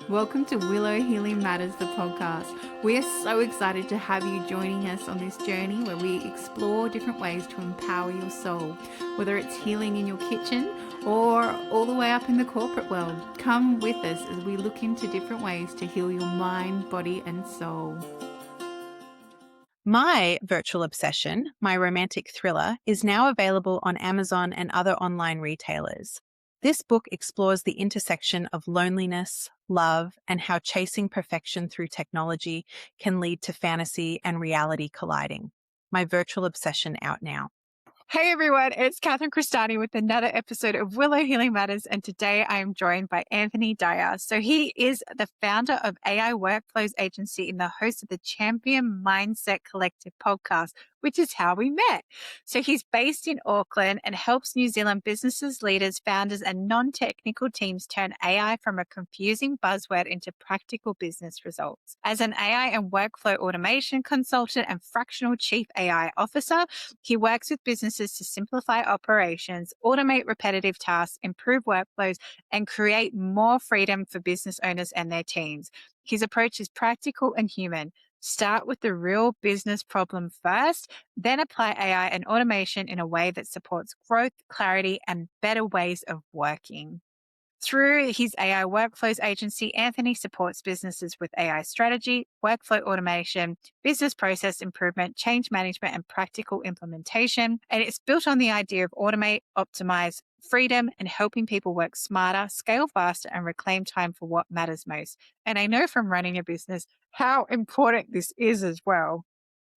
Welcome to Willow Healing Matters, the podcast. We are so excited to have you joining us on this journey where we explore different ways to empower your soul, whether it's healing in your kitchen or all the way up in the corporate world. Come with us as we look into different ways to heal your mind, body, and soul. My virtual obsession, my romantic thriller, is now available on Amazon and other online retailers. This book explores the intersection of loneliness, love, and how chasing perfection through technology can lead to fantasy and reality colliding. My virtual obsession out now. Hey everyone, it's Crestani with another episode of Willow Healing Matters, and today I am joined by Anthony Dahya. So he is the founder of AI Workflows Agency and the host of the Champion Mindset Collective podcast, which is how we met. So he's based in Auckland and helps New Zealand businesses, leaders, founders, and non-technical teams turn AI from a confusing buzzword into practical business results. As an AI and workflow automation consultant and fractional chief AI officer, he works with businesses to simplify operations, automate repetitive tasks, improve workflows, and create more freedom for business owners and their teams. His approach is practical and human. Start with the real business problem first, then apply AI and automation in a way that supports growth, clarity, and better ways of working. Through his AI Workflows agency, Anthony supports businesses with AI strategy, workflow automation, business process improvement, change management, and practical implementation. And it's built on the idea of automate, optimize, freedom, and helping people work smarter, scale faster, and reclaim time for what matters most. And I know from running a business how important this is as well.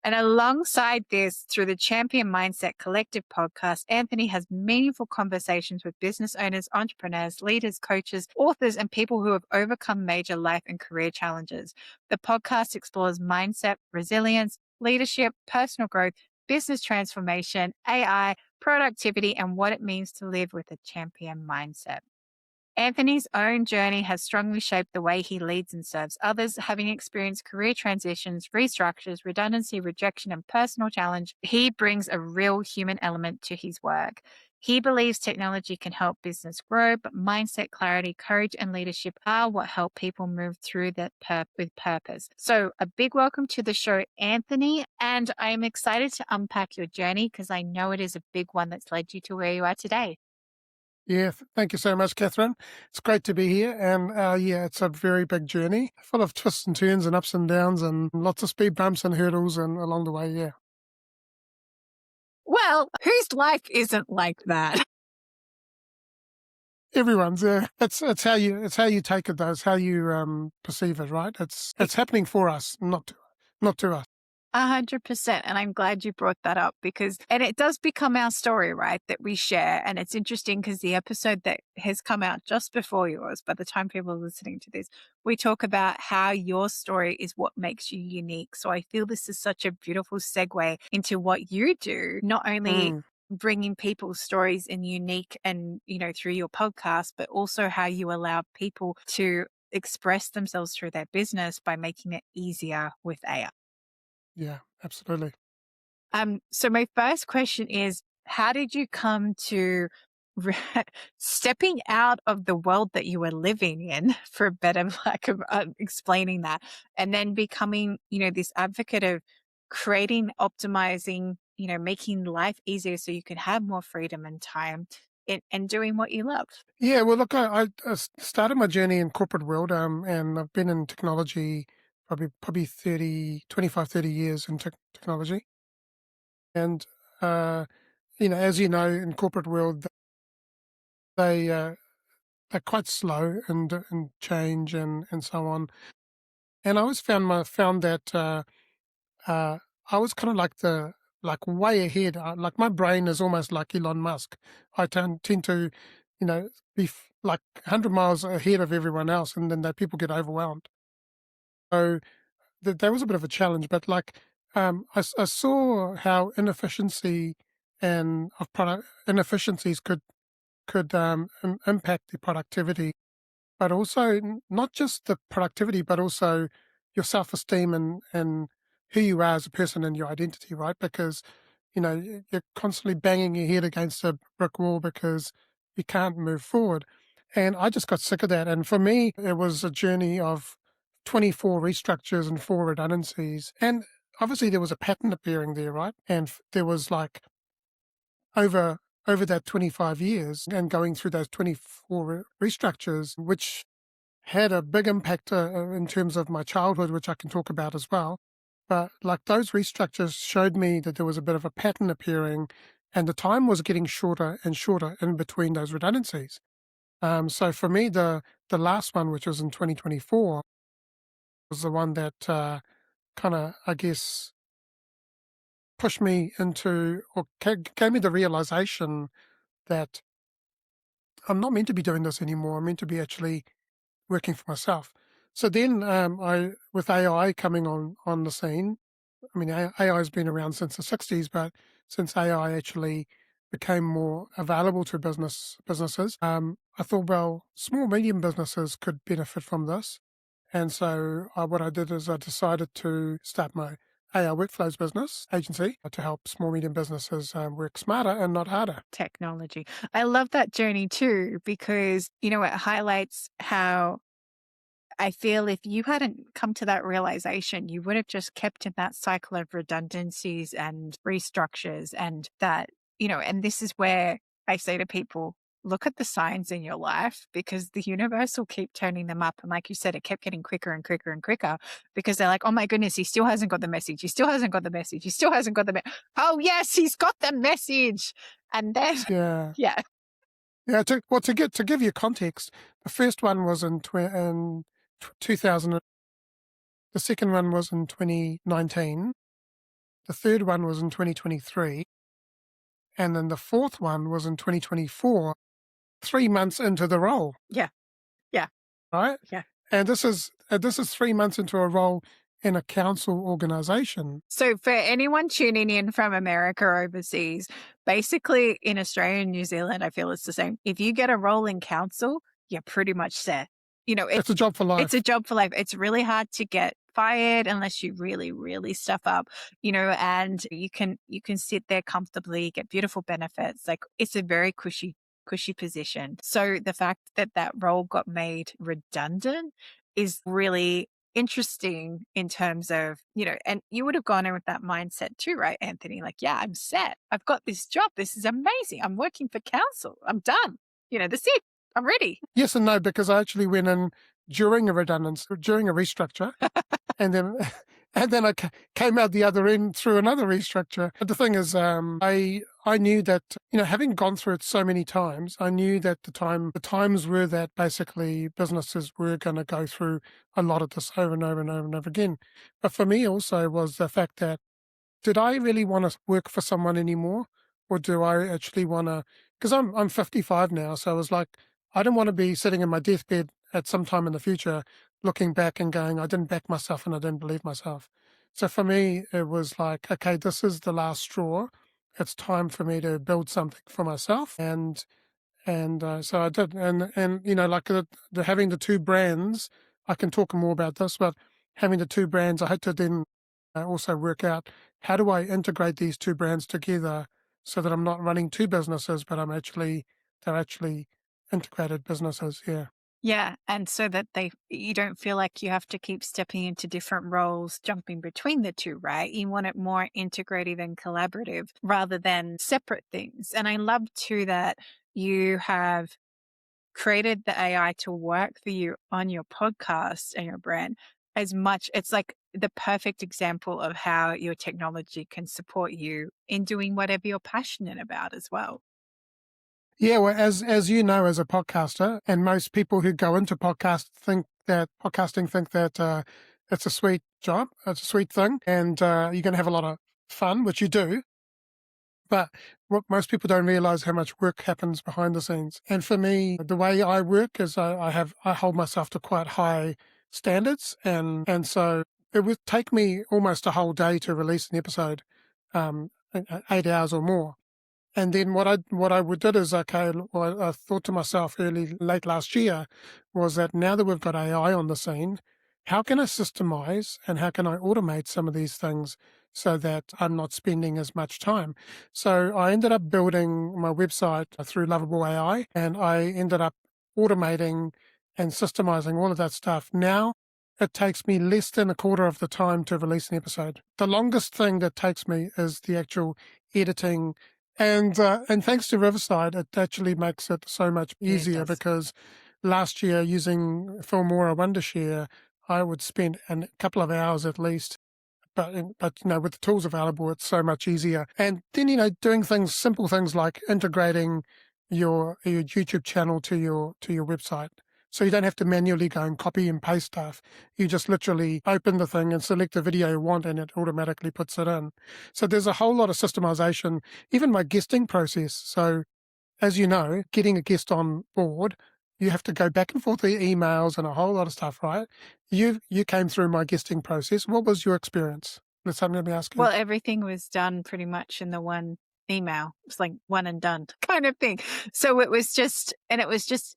And alongside this, through the Champion Mindset Collective podcast, Anthony has meaningful conversations with business owners, entrepreneurs, leaders, coaches, authors, and people who have overcome major life and career challenges. The podcast explores mindset, resilience, leadership, personal growth, business transformation, AI, productivity, and what it means to live with a champion mindset. Anthony's own journey has strongly shaped the way he leads and serves others, having experienced career transitions, restructures, redundancy, rejection, and personal challenge. He brings a real human element to his work. He believes technology can help business grow, but mindset, clarity, courage, and leadership are what help people move through that with purpose. So a big welcome to the show, Anthony. And I'm excited to unpack your journey because I know it is a big one that's led you to where you are today. Yeah, thank you so much, Catherine. It's great to be here. And it's a very big journey, full of twists and turns and ups and downs and lots of speed bumps and hurdles and along the way, yeah. Well, whose life isn't like that? Everyone's, it's how you take it though. It's how you perceive it, right? It's happening for us, not to us. 100%. And I'm glad you brought that up and it does become our story, right? That we share. And it's interesting because the episode that has come out just before yours, by the time people are listening to this, we talk about how your story is what makes you unique. So I feel this is such a beautiful segue into what you do, not only bringing people's stories in unique and, through your podcast, but also how you allow people to express themselves through their business by making it easier with AI. Yeah, absolutely. So my first question is, how did you come to stepping out of the world that you were living in, for a better lack of explaining that, and then becoming, this advocate of creating, optimizing, making life easier so you can have more freedom and time and doing what you love? Yeah, well, look, I started my journey in corporate world, and I've been in technology probably 25, 30 years in technology. And, as you know, in corporate world, they, they're quite slow and change and so on. And I always found that I was kind of like way ahead. Like my brain is almost like Elon Musk. I tend to, be like 100 miles ahead of everyone else, and then people get overwhelmed. So that was a bit of a challenge. But I saw how inefficiency and of product inefficiencies could impact the productivity, but also not just the productivity, but also your self-esteem and who you are as a person and your identity, right? Because, you're constantly banging your head against a brick wall because you can't move forward. And I just got sick of that. And for me, it was a journey of 24 restructures and 4 redundancies. And obviously there was a pattern appearing there, right? And there was like over that 25 years and going through those 24 restructures, which had a big impact in terms of my childhood, which I can talk about as well. But like those restructures showed me that there was a bit of a pattern appearing and the time was getting shorter and shorter in between those redundancies. So for me, the last one, which was in 2024, was the one that kind of, I guess, pushed me into or gave me the realization that I'm not meant to be doing this anymore. I'm meant to be actually working for myself. So then with AI coming on the scene, I mean, AI has been around since the 60s, but since AI actually became more available to businesses, I thought, well, small, medium businesses could benefit from this. And so what I did is I decided to start my AI workflows business agency to help small, medium businesses work smarter and not harder. Technology. I love that journey too, because, it highlights how I feel if you hadn't come to that realization, you would have just kept in that cycle of redundancies and restructures and that, and this is where I say to people, look at the signs in your life because the universe will keep turning them up. And like you said, it kept getting quicker and quicker and quicker because they're like, oh my goodness, he still hasn't got the message. He still hasn't got the message. He still hasn't got the message. Oh yes, he's got the message. And then, Yeah. yeah. Yeah. To give you context, the first one was in 2000. The second one was in 2019. The third one was in 2023. And then the fourth one was in 2024, 3 months into the role. Yeah. Yeah. Right? Yeah. And this is 3 months into a role in a council organization. So for anyone tuning in from America or overseas, basically in Australia and New Zealand, I feel it's the same. If you get a role in council, you're pretty much set. It's a job for life. It's a job for life. It's really hard to get fired unless you really, really stuff up, and you can sit there comfortably, get beautiful benefits. Like it's a very cushy position. So the fact that role got made redundant is really interesting in terms of, and you would have gone in with that mindset too, right, Anthony? Like, yeah, I'm set. I've got this job. This is amazing. I'm working for council. I'm done. That's it. I'm ready. Yes and no, because I actually went in during a restructure, and then I came out the other end through another restructure. But the thing is, I knew that having gone through it so many times, I knew that the times were that basically businesses were going to go through a lot of this over and over and over and over again. But for me also was the fact that did I really want to work for someone anymore, or do I actually want to? Because I'm 55 now, so I was like, I don't want to be sitting in my deathbed at some time in the future, looking back and going, I didn't back myself and I didn't believe myself. So for me, it was like, okay, this is the last straw. It's time for me to build something for myself, and so I did. And like having the two brands, I can talk more about this, but having the two brands, I had to then also work out how do I integrate these two brands together so that I'm not running two businesses, but they're actually integrated businesses. Yeah. Yeah. And so that you don't feel like you have to keep stepping into different roles, jumping between the two, right? You want it more integrative and collaborative rather than separate things. And I love too that you have created the AI to work for you on your podcast and your brand as much. It's like the perfect example of how your technology can support you in doing whatever you're passionate about as well. Yeah, well, as you know, as a podcaster, and most people who go into podcasting think that it's a sweet job, it's a sweet thing, and you're going to have a lot of fun, which you do. But what most people don't realize how much work happens behind the scenes. And for me, the way I work is I hold myself to quite high standards, and so it would take me almost a whole day to release an episode, 8 hours or more. And then what I did is, okay, well, I thought to myself late last year was that now that we've got AI on the scene, how can I systemize and how can I automate some of these things so that I'm not spending as much time? So I ended up building my website through Lovable AI, and I ended up automating and systemizing all of that stuff. Now it takes me less than a quarter of the time to release an episode. The longest thing that takes me is the actual editing. And thanks to Riverside, it actually makes it so much easier because last year using Filmora Wondershare, I would spend a couple of hours at least. But with the tools available, it's so much easier. And then doing simple things like integrating your YouTube channel to your website, so you don't have to manually go and copy and paste stuff. You just literally open the thing and select the video you want, and it automatically puts it in. So there's a whole lot of systemization. Even my guesting process. So as you know, getting a guest on board, you have to go back and forth the emails and a whole lot of stuff, right? You came through my guesting process. What was your experience? Let me ask you. Well, everything was done pretty much in the one email. It's like one and done kind of thing. So it was just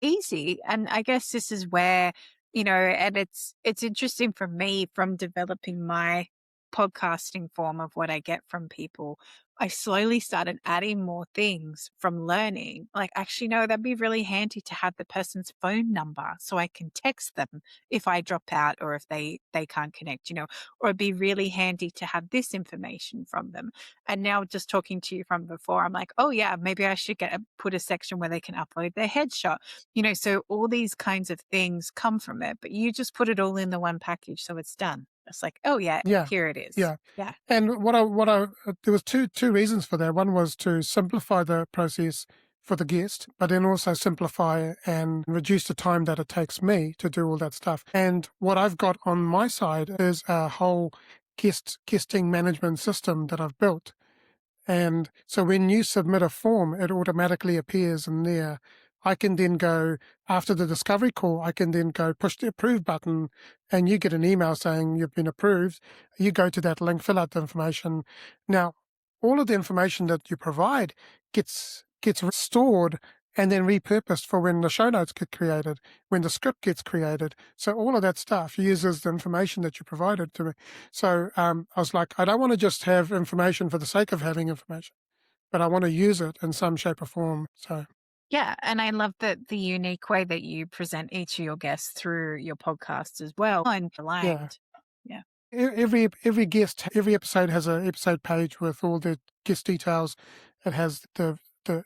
easy. And I guess this is where, and it's interesting for me from developing my podcasting form of what I get from people. I slowly started adding more things from learning. Like, actually, no, that'd be really handy to have the person's phone number so I can text them if I drop out or if they can't connect, or it'd be really handy to have this information from them. And now just talking to you from before, I'm like, oh yeah, maybe I should put a section where they can upload their headshot, so all these kinds of things come from it, but you just put it all in the one package. So it's done. It's like, oh yeah, here it is. Yeah. Yeah. And there was two reasons for that. One was to simplify the process for the guest, but then also simplify and reduce the time that it takes me to do all that stuff. And what I've got on my side is a whole guesting management system that I've built. And so when you submit a form, it automatically appears in there. I can then go, after the discovery call, I can then go push the approve button, and you get an email saying you've been approved. You go to that link, fill out the information. Now, all of the information that you provide gets stored and then repurposed for when the show notes get created, when the script gets created. So all of that stuff uses the information that you provided to me. So I was like, I don't want to just have information for the sake of having information, but I want to use it in some shape or form. So yeah, and I love the unique way that you present each of your guests through your podcast as well. And aligned. Yeah. Every guest, every episode has an episode page with all the guest details. It has the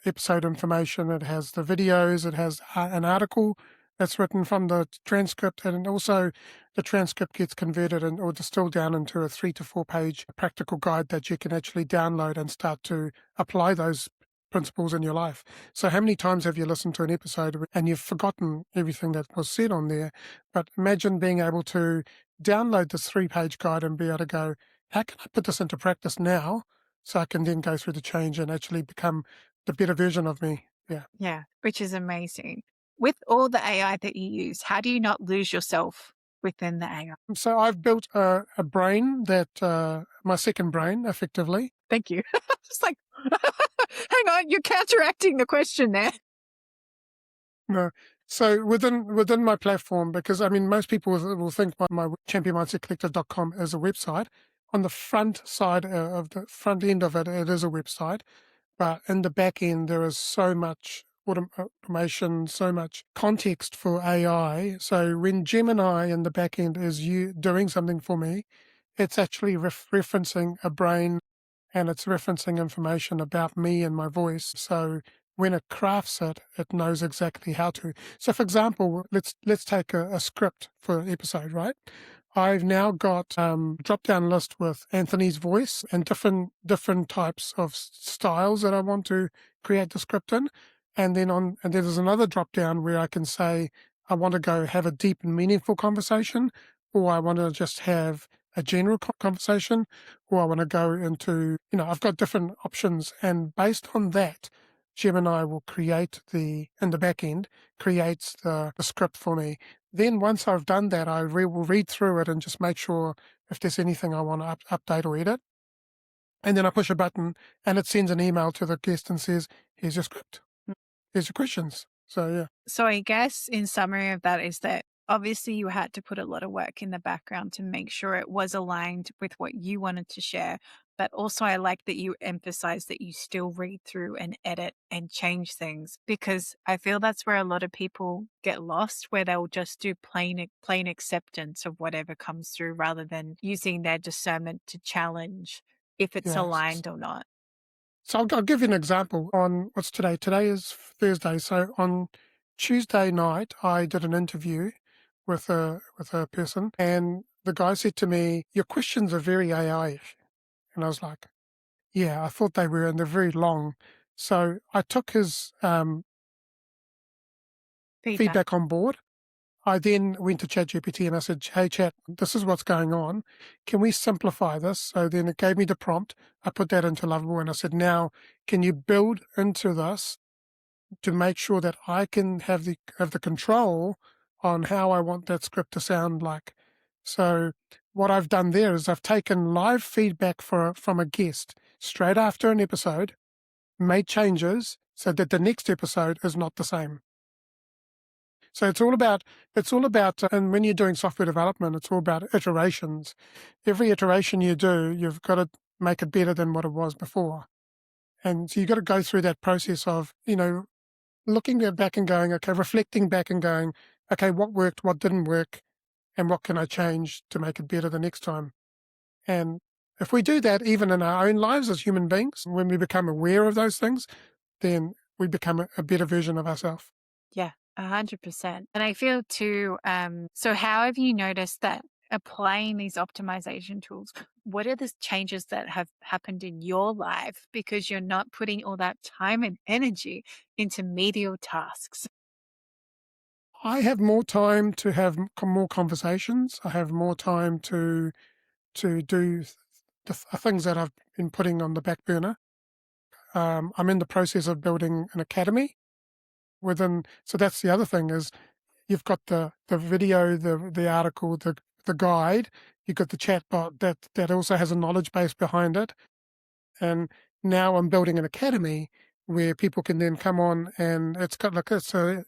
episode information. It has the videos. It has an article that's written from the transcript, and also the transcript gets converted or distilled down into a 3 to 4 page practical guide that you can actually download and start to apply those principles in your life. So how many times have you listened to an episode and you've forgotten everything that was said on there? But imagine being able to download this 3-page guide and be able to go, how can I put this into practice now so I can then go through the change and actually become the better version of me? Yeah. Yeah, which is amazing. With all the AI that you use, how do you not lose yourself within the AI? So I've built a brain that, my second brain, effectively. Thank you. Just like, hang on, you're counteracting the question there. No. So within my platform, because most people will think my championmindsetcollective.com is a website. On the front side of the front end of it, it is a website. But in the back end, there is so much automation, so much context for AI. So when Gemini in the back end is you doing something for me, it's actually referencing a brain, and it's referencing information about me and my voice. So when it crafts it, it knows exactly how to. So for example, let's take a script for an episode, right? I've now got a drop-down list with Anthony's voice and different types of styles that I want to create the script in. And then there's another drop-down where I can say, I want to go have a deep and meaningful conversation, or I want to just have a general conversation, or I want to go into, I've got different options. And based on that, Gemini will in the back end, creates the script for me. Then once I've done that, I will read through it and just make sure if there's anything I want to update or edit. And then I push a button and it sends an email to the guest and says, here's your script. Here's your questions. So, yeah. So I guess in summary of that is that obviously you had to put a lot of work in the background to make sure it was aligned with what you wanted to share. But also I like that you emphasize that you still read through and edit and change things, because I feel that's where a lot of people get lost, where they'll just do plain acceptance of whatever comes through rather than using their discernment to challenge if it's Yes. aligned or not. So I'll give you an example on what's today. Today is Thursday. So on Tuesday night, I did an interview with a person, and the guy said to me, "Your questions are very AI-ish," and I was like, "Yeah, I thought they were, and they're very long." So I took his feedback on board. I then went to ChatGPT and I said, "Hey, Chat, this is what's going on. Can we simplify this?" So then it gave me the prompt. I put that into Lovable and I said, "Now, can you build into this to make sure that I can have the control on how I want that script to sound like?" So what I've done there is I've taken live feedback from a guest straight after an episode, made changes so that the next episode is not the same. So it's all about, and when you're doing software development, it's all about iterations. Every iteration you do, you've got to make it better than what it was before. And so you've got to go through that process of, looking back and going, okay, reflecting back and going, okay, what worked, what didn't work, and what can I change to make it better the next time? And if we do that, even in our own lives as human beings, when we become aware of those things, then we become a better version of ourselves. Yeah, 100%. And I feel too, so how have you noticed that applying these optimization tools, what are the changes that have happened in your life because you're not putting all that time and energy into medial tasks? I have more time to have more conversations. I have more time to do the things that I've been putting on the back burner. I'm in the process of building an academy so that's the other thing is you've got the video, the article, the guide, you've got the chatbot that also has a knowledge base behind it. And now I'm building an academy where people can then come on, and it's a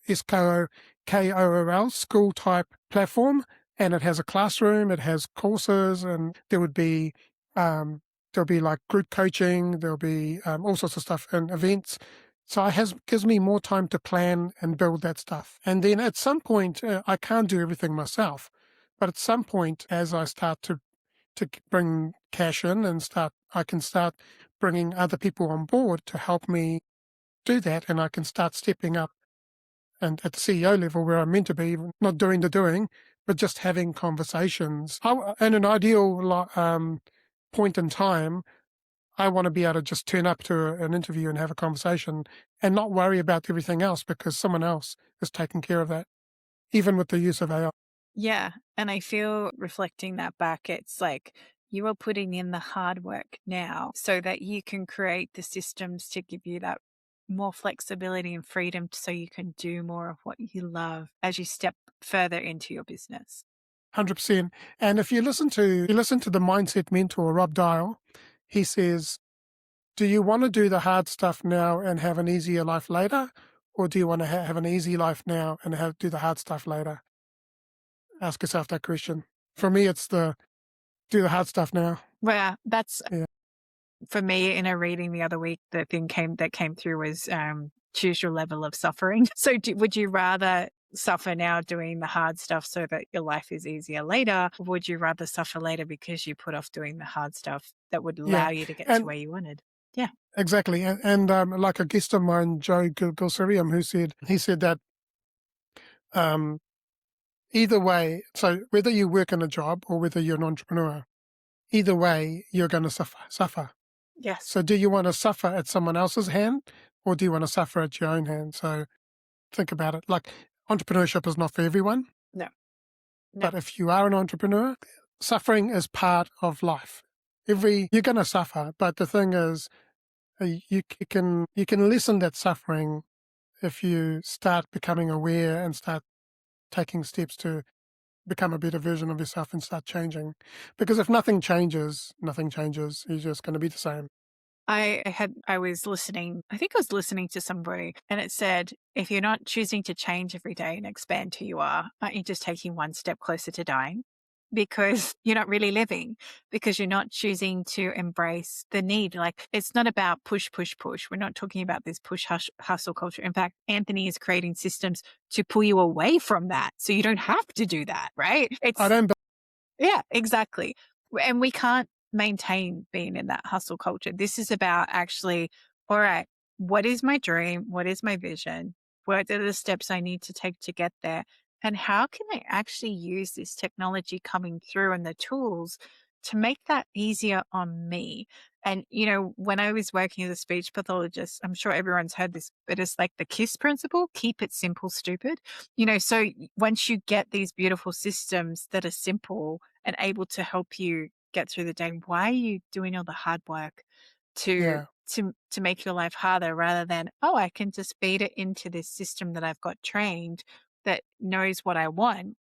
SKOOL school type platform, and it has a classroom, it has courses, and there'll be like group coaching, there'll be all sorts of stuff and events. So it gives me more time to plan and build that stuff. And then at some point, I can't do everything myself, but at some point, as I start to bring cash in and I can start bringing other people on board to help me do that, and I can start stepping up and at the CEO level where I'm meant to be, not doing the doing, but just having conversations. In an ideal point in time, I want to be able to just turn up to an interview and have a conversation and not worry about everything else because someone else is taking care of that, even with the use of AI. Yeah. And I feel reflecting that back, it's like you are putting in the hard work now so that you can create the systems to give you that more flexibility and freedom so you can do more of what you love as you step further into your business. 100%. And if you listen to the mindset mentor, Rob Dial, he says, do you want to do the hard stuff now and have an easier life later? Or do you want to have an easy life now and do the hard stuff later? Ask yourself that question. For me, it's do the hard stuff now. Well, that's Yeah. for me in a reading the other week, the thing that came through was choose your level of suffering. So would you rather suffer now doing the hard stuff so that your life is easier later? Or would you rather suffer later because you put off doing the hard stuff that would allow you to get to where you wanted? Yeah. Exactly. And like a guest of mine, Joe Gilserium, he said that either way, so whether you work in a job or whether you're an entrepreneur, either way, you're going to suffer. Yes. So do you want to suffer at someone else's hand or do you want to suffer at your own hand? So think about it. Like, entrepreneurship is not for everyone. No. But if you are an entrepreneur, suffering is part of life. You're going to suffer, but the thing is, you can lessen that suffering if you start becoming aware and start taking steps to become a better version of yourself and start changing. Because if nothing changes, you're just going to be the same. I was listening, I think I was listening to somebody, and it said, if you're not choosing to change every day and expand who you are, aren't you just taking one step closer to dying? because you're not really living, because you're not choosing to embrace the need. Like, it's not about push, push, push. We're not talking about this push hustle culture. In fact, Anthony is creating systems to pull you away from that. So you don't have to do that, right? I don't. Yeah, exactly. And we can't maintain being in that hustle culture. This is about actually, all right, what is my dream? What is my vision? What are the steps I need to take to get there? And how can I actually use this technology coming through and the tools to make that easier on me? And, when I was working as a speech pathologist, I'm sure everyone's heard this, but it's like the KISS principle, keep it simple, stupid. So once you get these beautiful systems that are simple and able to help you get through the day, why are you doing all the hard work to Yeah. to make your life harder, rather than, oh, I can just feed it into this system that I've got trained that knows what I want,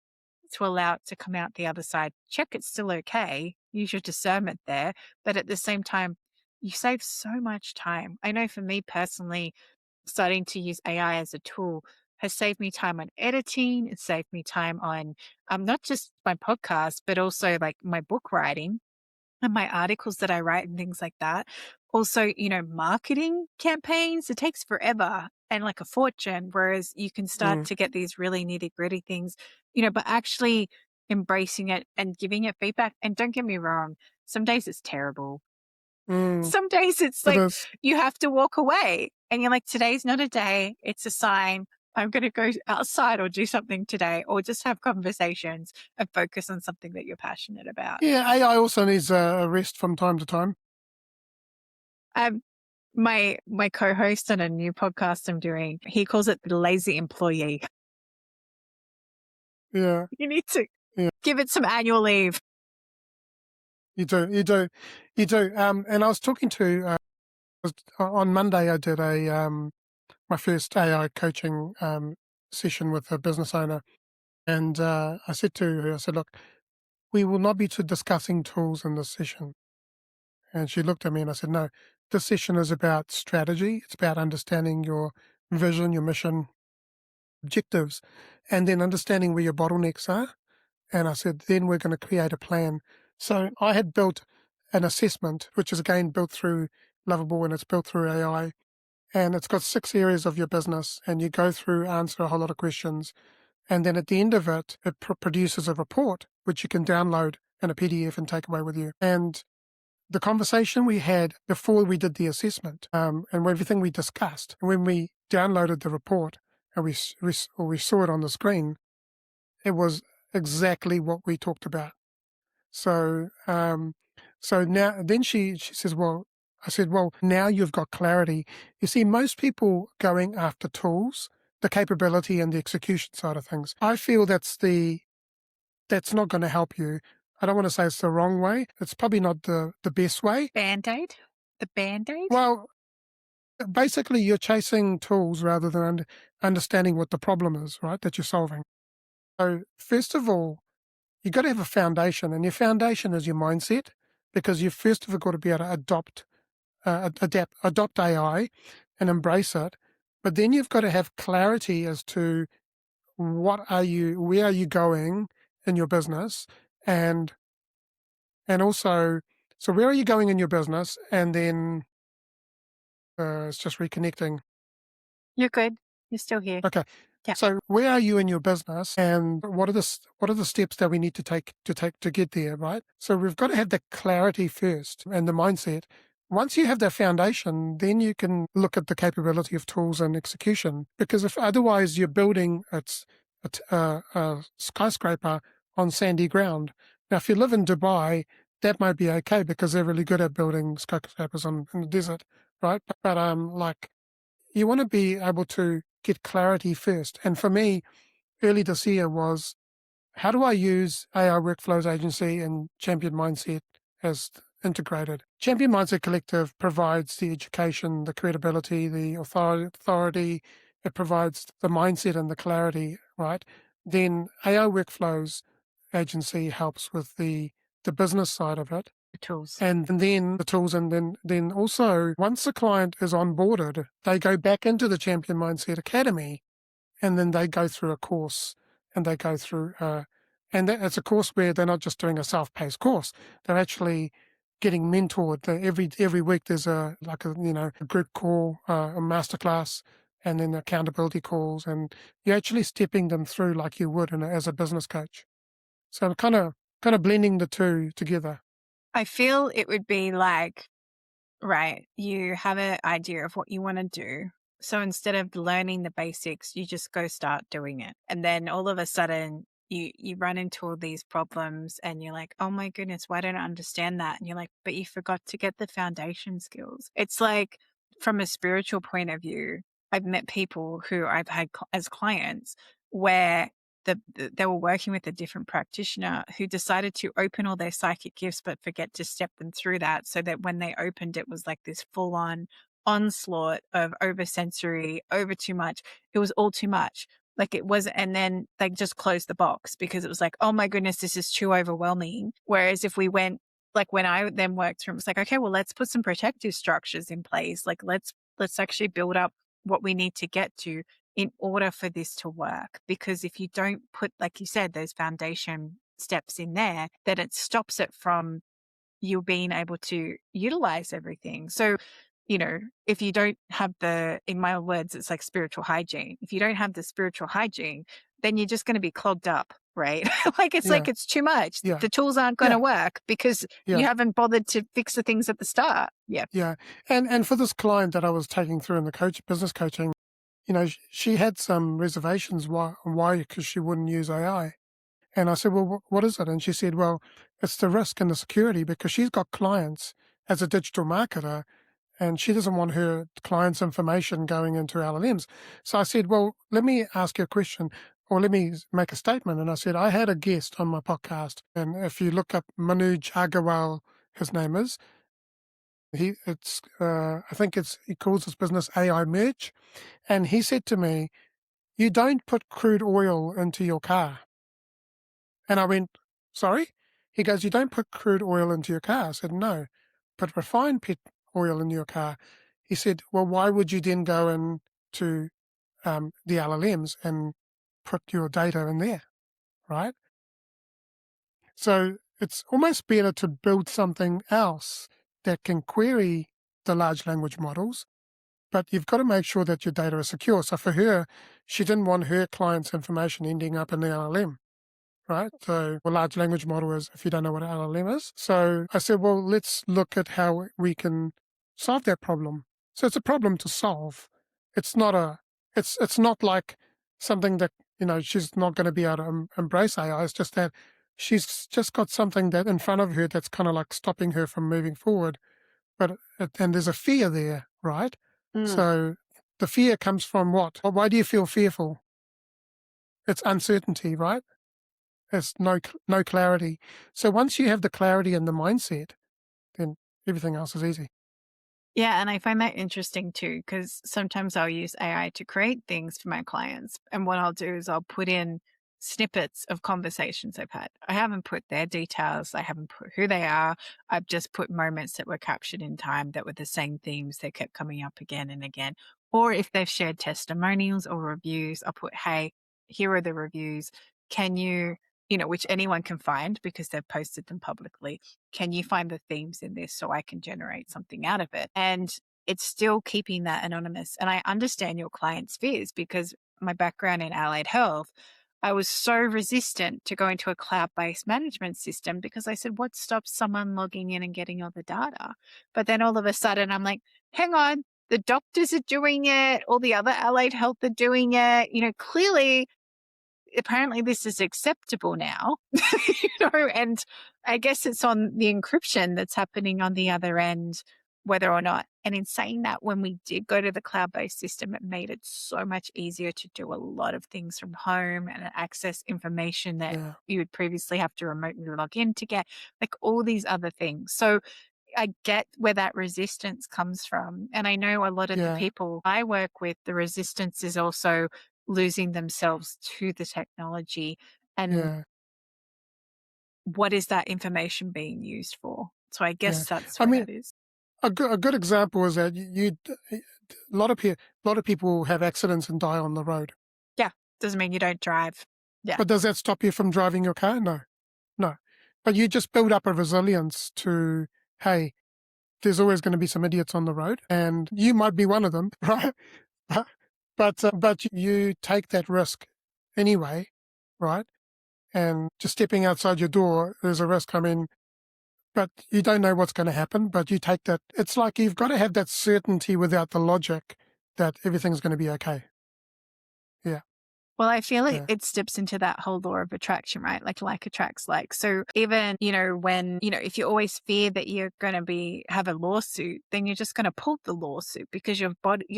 to allow it to come out the other side. Check it's still okay. Use your discernment there. But at the same time, you save so much time. I know for me personally, starting to use AI as a tool has saved me time on editing. It saved me time on not just my podcast, but also like my book writing and my articles that I write and things like that. Also, marketing campaigns, it takes forever and like a fortune, whereas you can start to get these really nitty gritty things, but actually embracing it and giving it feedback. And don't get me wrong, some days it's terrible. Some days it's It like is. you have to walk away and you're like, today's not a day. It's a sign. I'm going to go outside or do something today, or just have conversations and focus on something that you're passionate about. Yeah, AI also needs a rest from time to time. My co-host on a new podcast I'm doing, he calls it the lazy employee. Yeah, You need to Yeah. give it some annual leave. you do. And I was talking to on Monday. I did my first AI coaching session with a business owner, and I said to her, I said, "Look, we will not be discussing tools in this session." And she looked at me and I said, "No, this session is about strategy. It's about understanding your vision, your mission, objectives, and then understanding where your bottlenecks are." And I said, then we're going to create a plan. So I had built an assessment, which is again built through Lovable and it's built through AI. And it's got 6 areas of your business. And you go through, answer a whole lot of questions. And then at the end of it, it produces a report, which you can download in a PDF and take away with you. And the conversation we had before we did the assessment and everything we discussed, when we downloaded the report and we saw it on the screen, it was exactly what we talked about. So now then she says, well, I said, well, now you've got clarity. You see, most people going after tools, the capability and the execution side of things, I feel that's not going to help you. I don't want to say it's the wrong way. It's probably not the best way. Band-Aid? The Band-Aid? Well, basically you're chasing tools rather than understanding what the problem is, right, that you're solving. So first of all, you've got to have a foundation, and your foundation is your mindset, because you've first of all got to be able to adopt AI and embrace it. But then you've got to have clarity as to where are you going in your business, and also, so where are you going in your business, and then it's just reconnecting. You're good. You're still here. Okay. Yeah. So where are you in your business, and what are the steps that we need to take to get there, right? So we've got to have the clarity first and the mindset. Once you have that foundation, then you can look at the capability of tools and execution. Because if otherwise you're building a skyscraper on sandy ground. Now, if you live in Dubai, that might be okay because they're really good at building skyscrapers in the desert, right? But like, you want to be able to get clarity first. And for me, early this year was, how do I use AI Workflows Agency and Champion Mindset as integrated? Champion Mindset Collective provides the education, the credibility, the authority. It provides the mindset and the clarity, right? Then AI Workflows Agency helps with the business side of it. The tools. And then the tools, and then also once the client is onboarded, they go back into the Champion Mindset Academy, and then they go through a course, and they go through And it's a course where they're not just doing a self-paced course; they're actually getting mentored. Every week there's a group call, a masterclass, and then accountability calls, and you're actually stepping them through like you would as a business coach. So kind of blending the two together. I feel it would be like, right, you have an idea of what you want to do. So instead of learning the basics, you just go start doing it. And then all of a sudden you run into all these problems and you're like, oh my goodness, why don't I understand that? And you're like, but you forgot to get the foundation skills. It's like from a spiritual point of view, I've met people who I've had as clients where they were working with a different practitioner who decided to open all their psychic gifts but forget to step them through that, so that when they opened it was like this full-on onslaught of oversensory, over too much. It was all too much. Like it was, and then they just closed the box because it was like, oh my goodness, this is too overwhelming. Whereas if we went, like when I then worked through, it was like, okay, well, let's put some protective structures in place. Like let's actually build up what we need to get to in order for this to work. Because if you don't put, like you said, those foundation steps in there, then it stops it from you being able to utilize everything. So, if you don't have in my words, it's like spiritual hygiene. If you don't have the spiritual hygiene, then you're just going to be clogged up, right? Like Yeah, it's too much. yeah, The tools aren't going yeah, to work because yeah, you haven't bothered to fix the things at the start. Yeah. yeah. And for this client that I was taking through in the business coaching, she had some reservations why because she wouldn't use AI. And I said, well, what is it? And she said, well, it's the risk and the security, because she's got clients as a digital marketer, and she doesn't want her clients' information going into LLMs. So I said, well, let me ask you a question, or let me make a statement. And I said, I had a guest on my podcast, and if you look up Manoj Agarwal, his name is, he calls his business AI Merch. And he said to me, you don't put crude oil into your car. And I went, sorry? He goes, you don't put crude oil into your car. I said, no, put refined oil in your car. He said, well, why would you then go into the LLMs and put your data in there, right? So it's almost better to build something else that can query the large language models, but you've got to make sure that your data is secure. So for her, she didn't want her client's information ending up in the LLM. Right? So a large language model is, if you don't know what an LLM is. So I said, well, let's look at how we can solve that problem. So it's a problem to solve. It's not it's not like something that, she's not going to be able to embrace AI. It's just that she's just got something that in front of her that's kind of like stopping her from moving forward. And there's a fear there, right? So the fear comes from what? Why do you feel fearful? It's uncertainty, right? There's no clarity. So once you have the clarity and the mindset, then everything else is easy. Yeah, and I find that interesting too, because sometimes I'll use AI to create things for my clients. And what I'll do is I'll put in snippets of conversations I've had. I haven't put their details, I haven't put who they are. I've just put moments that were captured in time that were the same themes that kept coming up again and again. Or if they've shared testimonials or reviews, I'll put, hey, here are the reviews. Can you, which anyone can find because they've posted them publicly. Can you find the themes in this so I can generate something out of it? And it's still keeping that anonymous. And I understand your client's fears because my background in allied health, I was so resistant to going to a cloud-based management system because I said, what stops someone logging in and getting all the data? But then all of a sudden I'm like, hang on, the doctors are doing it. All the other allied health are doing it. Clearly, apparently this is acceptable now, and I guess it's on the encryption that's happening on the other end, whether or not. And in saying that, when we did go to the cloud-based system, it made it so much easier to do a lot of things from home and access information that you would previously have to remotely log in to get, like all these other things. So I get where that resistance comes from. And I know a lot of the people I work with, the resistance is also losing themselves to the technology and what is that information being used for? So I guess that's where that is. A good example is that a lot of people have accidents and die on the road. Yeah, doesn't mean you don't drive. Yeah. But does that stop you from driving your car? No, no. But you just build up a resilience to, hey, there's always going to be some idiots on the road, and you might be one of them, right? But you take that risk anyway, right? And just stepping outside your door, there's a risk. I mean, but you don't know what's going to happen, but you take that. It's like you've got to have that certainty without the logic that everything's going to be okay. Yeah. Well, I feel Yeah. it steps into that whole law of attraction, right? Like attracts like. So even, when, if you always fear that you're going to have a lawsuit, then you're just going to pull the lawsuit because your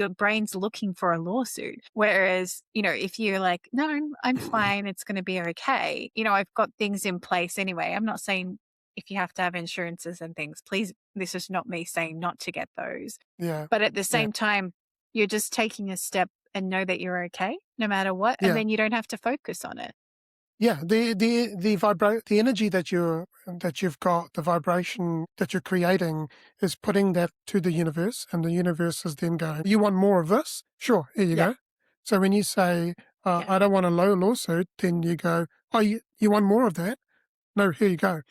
brain's looking for a lawsuit. Whereas, if you're like, no, I'm fine, it's going to be okay. I've got things in place anyway. I'm not saying if you have to have insurances and things, please, this is not me saying not to get those. Yeah. But at the same time, you're just taking a step and know that you're okay no matter what. Yeah. And then you don't have to focus on it. Yeah. The energy that you've got, the vibration that you're creating is putting that to the universe, and the universe is then going, you want more of this? Sure. Here you go. So when you say, I don't want a lawsuit, then you go, oh, you want more of that? No, here you go.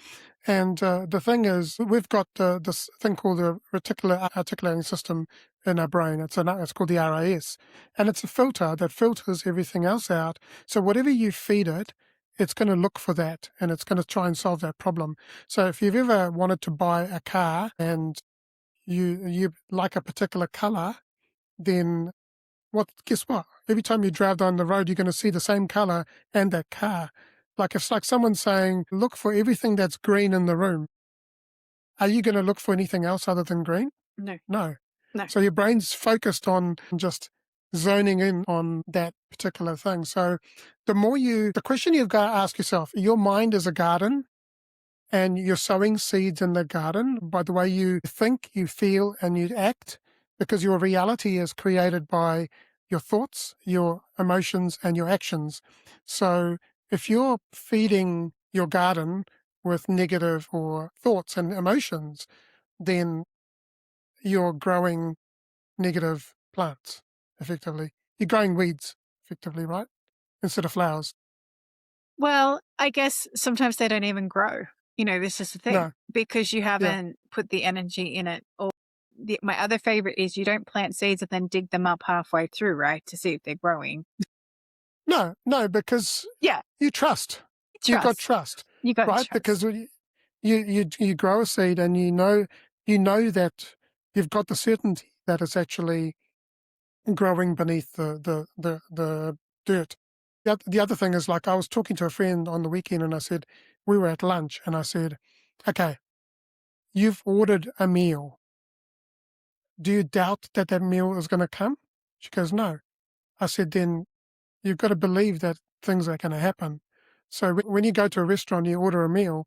And the thing is, we've got this thing called the reticular articulating system in our brain. It's called the RAS, and it's a filter that filters everything else out. So whatever you feed it, it's going to look for that, and it's going to try and solve that problem. So if you've ever wanted to buy a car and you like a particular color, then guess what? Every time you drive down the road, you're going to see the same color and that car. Like it's like someone saying, look for everything that's green in the room. Are you going to look for anything else other than green? No. No. No. So your brain's focused on just zoning in on that particular thing. So the question you've got to ask yourself, your mind is a garden, and you're sowing seeds in the garden by the way you think, you feel, and you act, because your reality is created by your thoughts, your emotions, and your actions. So if you're feeding your garden with negative or thoughts and emotions, then you're growing negative plants, effectively. You're growing weeds, effectively, right? Instead of flowers. Well, I guess sometimes they don't even grow. This is the thing. No. Because you haven't put the energy in it. Or my other favorite is you don't plant seeds and then dig them up halfway through, right? To see if they're growing. No, because you trust. You've got trust. You got right? trust. Because you grow a seed, and you know that you've got the certainty that it's actually growing beneath the dirt. The other thing is, like, I was talking to a friend on the weekend, and I said, we were at lunch, and I said, okay, you've ordered a meal. Do you doubt that meal is going to come? She goes, no. I said, then you've got to believe that things are going to happen. So when you go to a restaurant, you order a meal,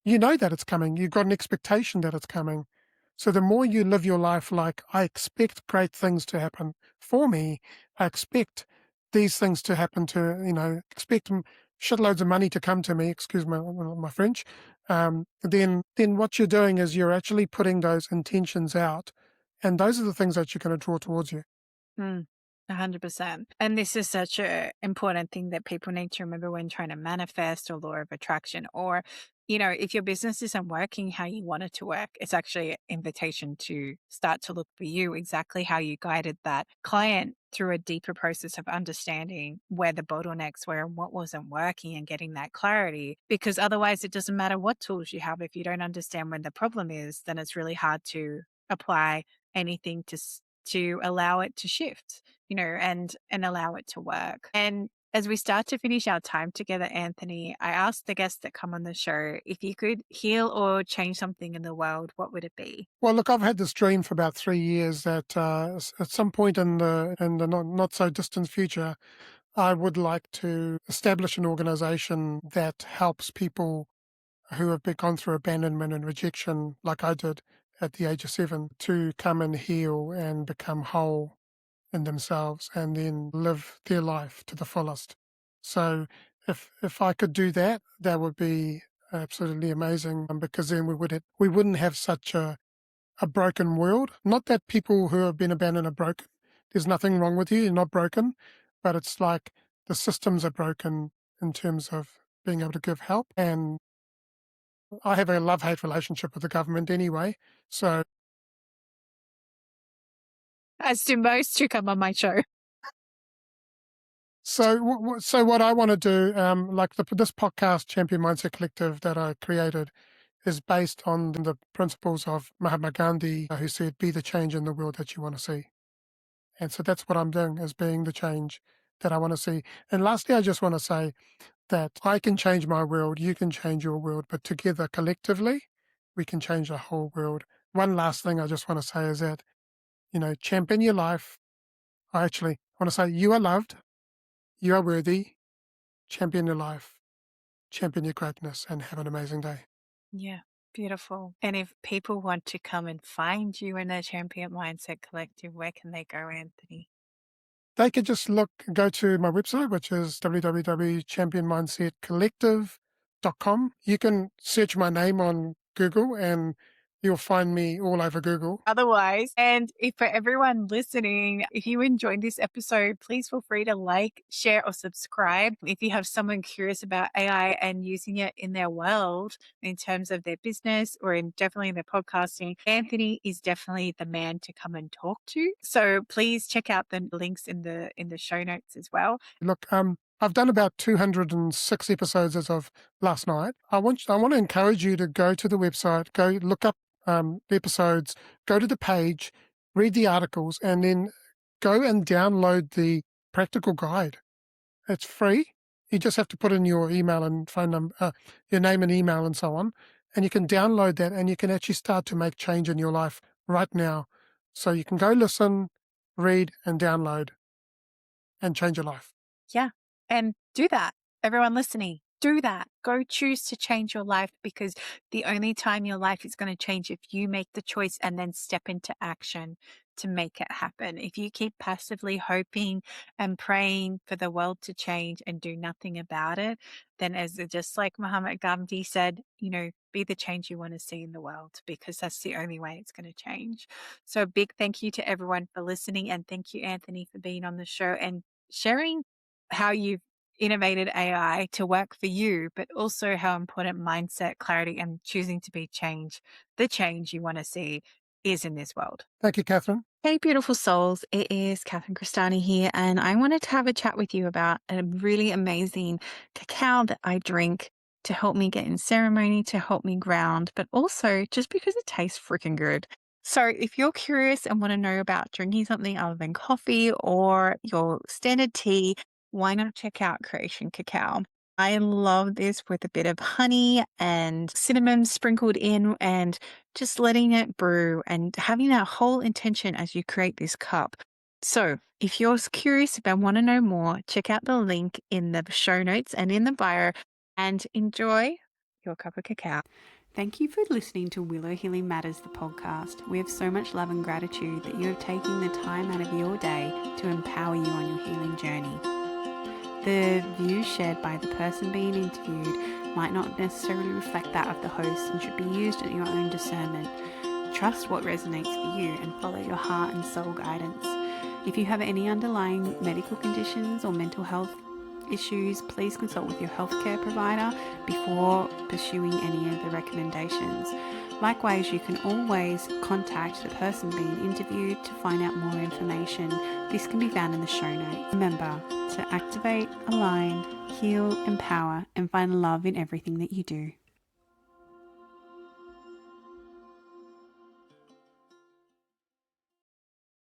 you know that it's coming. You've got an expectation that it's coming. So the more you live your life like, I expect great things to happen for me, I expect these things to happen expect shitloads of money to come to me, excuse my French, then what you're doing is you're actually putting those intentions out, and those are the things that you're going to draw towards you. 100%. And this is such an important thing that people need to remember when trying to manifest or law of attraction, or, if your business isn't working how you want it to work, it's actually an invitation to start to look for you exactly how you guided that client through a deeper process of understanding where the bottlenecks were and what wasn't working and getting that clarity. Because otherwise it doesn't matter what tools you have. If you don't understand when the problem is, then it's really hard to apply anything to allow it to shift, and allow it to work. And as we start to finish our time together, Anthony, I asked the guests that come on the show, if you could heal or change something in the world, what would it be? Well, look, I've had this dream for about 3 years that at some point in the not so distant future, I would like to establish an organization that helps people who have gone through abandonment and rejection, like I did at the age of 7, to come and heal and become whole in themselves, and then live their life to the fullest. So if I could do that, that would be absolutely amazing, because then we wouldn't have such a broken world. Not that people who have been abandoned are broken. There's nothing wrong with you. You're not broken. But it's like the systems are broken, in terms of being able to give help. And I have a love-hate relationship with the government anyway. So As do most who come on my show. So what I want to do, this podcast, Champion Mindset Collective, that I created, is based on the principles of Mahatma Gandhi, who said, "Be the change in the world that you want to see." And so that's what I'm doing, is being the change that I want to see. And lastly, I just want to say that I can change my world, you can change your world, but together, collectively, we can change the whole world. One last thing I just want to say is that, champion your life. I want to say you are loved, you are worthy, champion your life, champion your greatness, and have an amazing day. Yeah, beautiful. And if people want to come and find you in the Champion Mindset Collective, where can they go, Anthony? They could just go to my website, which is www.championmindsetcollective.com. You can search my name on Google and you'll find me all over Google. Otherwise, and if for everyone listening, if you enjoyed this episode, please feel free to like, share, or subscribe. If you have someone curious about AI and using it in their world in terms of their business or definitely in their podcasting, Anthony is definitely the man to come and talk to. So please check out the links in the show notes as well. Look, I've done about 206 episodes as of last night. I want to encourage you to go to the website, go look up the episodes, go to the page, read the articles, and then go and download the practical guide. It's free. You just have to put in your email and phone number, your name and email and so on, and you can download that and you can actually start to make change in your life right now. So you can go listen, read, and download and change your life. Yeah. And do that. Everyone listening, do that. Go choose to change your life, because the only time your life is going to change if you make the choice and then step into action to make it happen. If you keep passively hoping and praying for the world to change and do nothing about it, then just like Mahatma Gandhi said, be the change you want to see in the world, because that's the only way it's going to change. So a big thank you to everyone for listening. And thank you, Anthony, for being on the show and sharing how you've innovated AI to work for you, but also how important mindset, clarity, and choosing to be the change you want to see, is in this world. Thank you, Catherine. Hey, beautiful souls. It is Catherine Crestani here, and I wanted to have a chat with you about a really amazing cacao that I drink to help me get in ceremony, to help me ground, but also just because it tastes freaking good. So if you're curious and want to know about drinking something other than coffee or your standard tea, why not check out Creation Cacao? I love this with a bit of honey and cinnamon sprinkled in, and just letting it brew and having that whole intention as you create this cup. So if you're curious about want to know more, check out the link in the show notes and in the bio, and enjoy your cup of cacao. Thank you for listening to Willow Healing Matters, the podcast. We have so much love and gratitude that you have taken the time out of your day to empower you on your healing journey. The views shared by the person being interviewed might not necessarily reflect that of the host and should be used at your own discernment. Trust what resonates for you and follow your heart and soul guidance. If you have any underlying medical conditions or mental health issues, please consult with your healthcare provider before pursuing any of the recommendations. Likewise, you can always contact the person being interviewed to find out more information. This can be found in the show notes. Remember to activate, align, heal, empower, and find love in everything that you do.